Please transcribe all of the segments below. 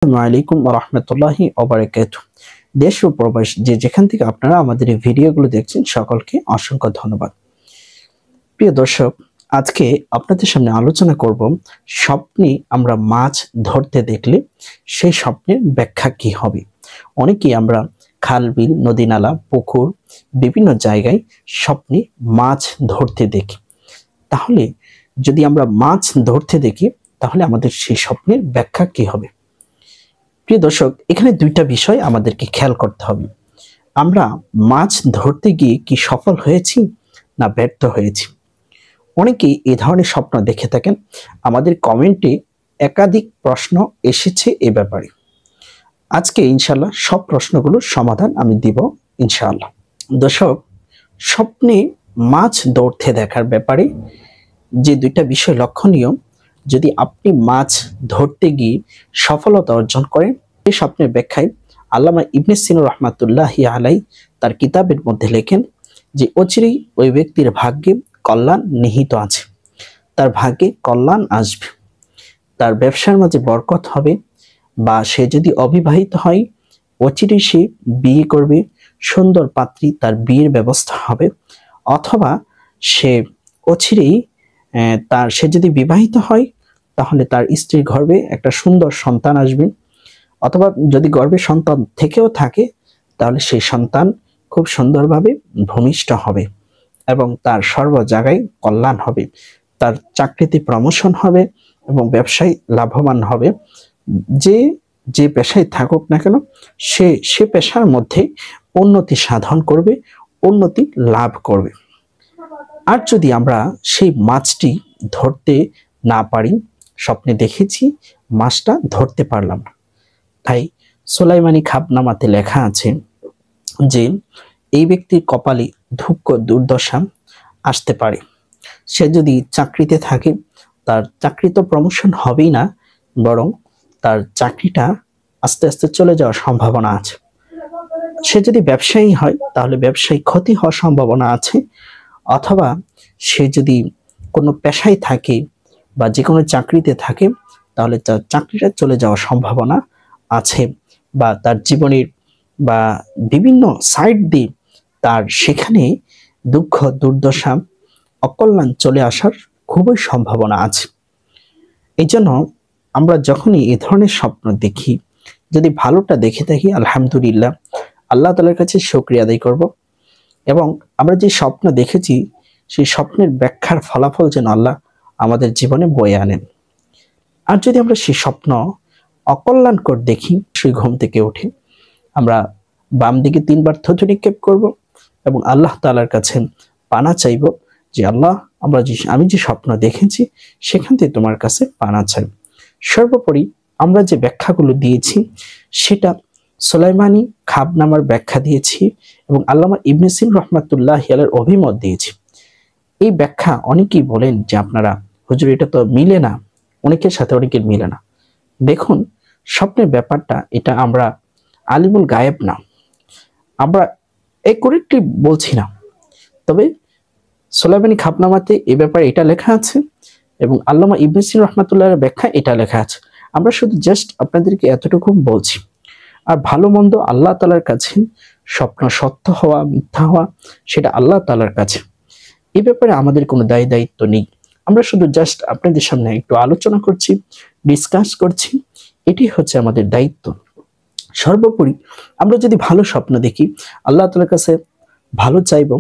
আসসালামু আলাইকুম ওয়া রাহমাতুল্লাহি ওয়া বারাকাতুহু। দেশ ও প্রবাস যে যেখান থেকে আপনারা আমাদের এই ভিডিওগুলো দেখছেন সকলকে অসংখ্য ধন্যবাদ। প্রিয় দর্শক, আজকে আপনাদের সামনে আলোচনা করব স্বপ্নে আমরা মাছ ধরতে দেখলে সেই স্বপ্নের ব্যাখ্যা কি হবে। অনেকেই আমরা খাল বিল নদী নালা পুকুর বিভিন্ন জায়গায় স্বপ্নে মাছ ধরতে দেখি। তাহলে যদি আমরা মাছ ধরতে দেখি তাহলে আমাদের সেই স্বপ্নের ব্যাখ্যা কি হবে। প্রিয় দর্শক, এখানে দুইটা বিষয় আমাদেরকে খেয়াল করতে হবে। আমরা মাছ ধরতে গিয়ে কি সফল হয়েছি না ব্যর্থ হয়েছি। অনেকেই এই ধরনের স্বপ্ন দেখে থাকেন। আমাদের কমেন্টে একাধিক প্রশ্ন এসেছে এ ব্যাপারে। আজকে ইনশাআল্লাহ সব প্রশ্নগুলোর সমাধান আমি দিব ইনশাআল্লাহ। দর্শক, স্বপ্নে মাছ ধরতে দেখার ব্যাপারে যে দুইটা বিষয় লক্ষণীয়, যদি আপনি মাছ ধরতে গিয়ে সফলতা অর্জন করেন, এই স্বপ্নের ব্যাখ্যায় আল্লামা ইবনে সিনা রাহমাতুল্লাহি আলাই তার কিতাবের মধ্যে লেখেন যে অচিরেই ওই ব্যক্তির ভাগ্যে কল্যাণ নিহিত আছে, তার ভাগ্যে কল্যাণ আসবে, তার ব্যবসার মাঝে বরকত হবে, বা সে যদি অবিবাহিত হয় অচিরেই সে বিয়ে করবে, সুন্দর পাত্রী তার বিয়ের ব্যবস্থা হবে, অথবা সে অচিরেই সে যদি বিবাহিত হয় তাহলে তার স্ত্রীর গর্ভে একটা সুন্দর সন্তান আসবে, অথবা যদি গর্ভে সন্তান থেকেও থাকে তাহলে সেই সন্তান খুব সুন্দরভাবে ভূমিষ্ঠ হবে এবং তার সর্ব জায়গায় কল্যাণ হবে, তার চাকরিতে প্রমোশন হবে এবং ব্যবসায় লাভবান হবে। যে পেশায় থাকুক না কেন সে পেশার মধ্যে উন্নতি সাধন করবে, উন্নতি লাভ করবে। আর যদি আমরা সেই মাছটি ধরতে না পারি, স্বপ্নে দেখেছি মাছটা ধরতে পারলাম না, তাই সুলাইমানি খাবনামাতে লেখা আছে যে এই ব্যক্তির কপালে দুঃখ দুর্দশা আসতে পারে। সে যদি চাকরিতে থাকে তার চাকরি তো প্রমোশন হবেই না, বরং তার চাকরিটা আস্তে আস্তে চলে যাওয়ার সম্ভাবনা আছে। সে যদি ব্যবসায়ী হয় তাহলে ব্যবসায়ী ক্ষতি হওয়ার সম্ভাবনা আছে, অথবা সে যদি কোনো পেশায় থাকে বা যে কোনো চাকরিতে থাকে তাহলে তার চাকরিটা চলে যাওয়ার সম্ভাবনা আছে, বা তার জীবনের বা বিভিন্ন সাইড দিয়ে তার সেখানে দুঃখ দুর্দশা অকল্যাণ চলে আসার খুবই সম্ভাবনা আছে। এই জন্য আমরা যখনই এ ধরনের স্বপ্ন দেখি, যদি ভালোটা দেখে থাকি আলহামদুলিল্লাহ, আল্লাহ তাআলার কাছে শুকরিয়া আদায় করব, এবং আমরা যে স্বপ্ন দেখেছি সেই স্বপ্নের ব্যাখ্যার ফলাফল যেন আল্লাহ আমাদের জীবনে বয়ে আনেন। আর যদি আমরা সেই স্বপ্ন অকল্যাণকর দেখি, সেই ঘুম থেকে উঠে আমরা বাম দিকে 3 বার থুতু নিক্ষেপ করব এবং আল্লাহ তাআলার কাছে পানা চাইব যে আল্লাহ, আমি যে স্বপ্ন দেখেছি সেখান থেকে তোমার কাছে পানা চাই। সর্বোপরি আমরা যে ব্যাখ্যাগুলো দিয়েছি সেটা সুলাইমানি খাবনামার ব্যাখ্যা দিয়েছি এবং আল্লামা ইবনে সিনা রাহমাতুল্লাহি আলাইহির অভিমত দিয়েছি। এই ব্যাখ্যা অনেকেই বলেন যে আপনারা হুজুর এটা তো মিলে না, অনেকের সাথে অনেকের মিলে না। দেখুন, স্বপ্নের ব্যাপারটা এটা আমরা আলিমুল গায়েব না, আমরা একুরেটলি বলছি না, তবে সুলাইমানি খাবনামাতে এই ব্যাপারে এটা লেখা আছে এবং আল্লামা ইবনে সিনা রাহমাতুল্লাহির ব্যাখ্যা এটা লেখা আছে। আমরা শুধু জাস্ট আপনাদেরকে এতটুকু বলছি। আর ভালো মন্দ আল্লাহ তাআলার কাছে, স্বপ্ন সত্য হওয়া মিথ্যা হওয়া সেটা আল্লাহ তাআলার কাছে, এই ব্যাপারে আমাদের কোনো দায়িত্ব নেই। আমরা শুধু জাস্ট আপনাদের সামনে একটু আলোচনা করছি, ডিসকাস করছি, এটি হচ্ছে আমাদের দায়িত্ব। সর্বোপরি আমরা যদি ভালো স্বপ্ন দেখি আল্লাহ তাআলার কাছে ভালো চাইব,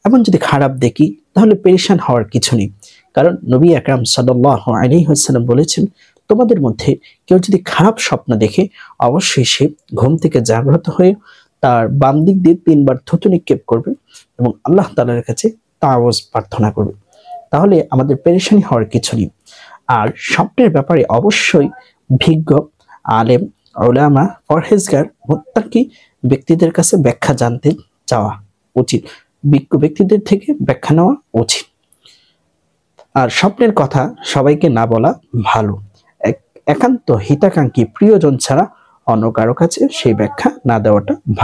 এবং যদি খারাপ দেখি তাহলে পেরেশান হওয়ার কিছু নেই, কারণ নবী আকরাম সাল্লাল্লাহু আলাইহি ওয়াসাল্লাম বলেছেন, তোমাদের মধ্যে কেউ যদি খারাপ স্বপ্ন দেখে অবশ্যই সে ঘুম থেকে জাগ্রত হয়ে তার বাম দিক দিয়ে 3 বার থুতু নিক্ষেপ করবে এবং আল্লাহ তাআলার কাছে তাওয়াজ প্রার্থনা করবে, তাহলে আমাদের পেরেশানি হওয়ার কিছু নেই। আর স্বপ্নের ব্যাপারে অবশ্যই বিজ্ঞ আলেম উলামা পরহেজগার মুত্তাকি ব্যক্তিদের কাছে ব্যাখ্যা জানতে চাওয়া উচিত, বিজ্ঞ ব্যক্তিদের থেকে ব্যাখ্যা নেওয়া উচিত। আর স্বপ্নের কথা সবাইকে না বলা ভালো, একান্ত হিতাকাঙ্ক্ষী প্রিয়জন ছাড়া অন্য কারো কাছে সেই ব্যাখ্যা না দেওয়াটা ভালো।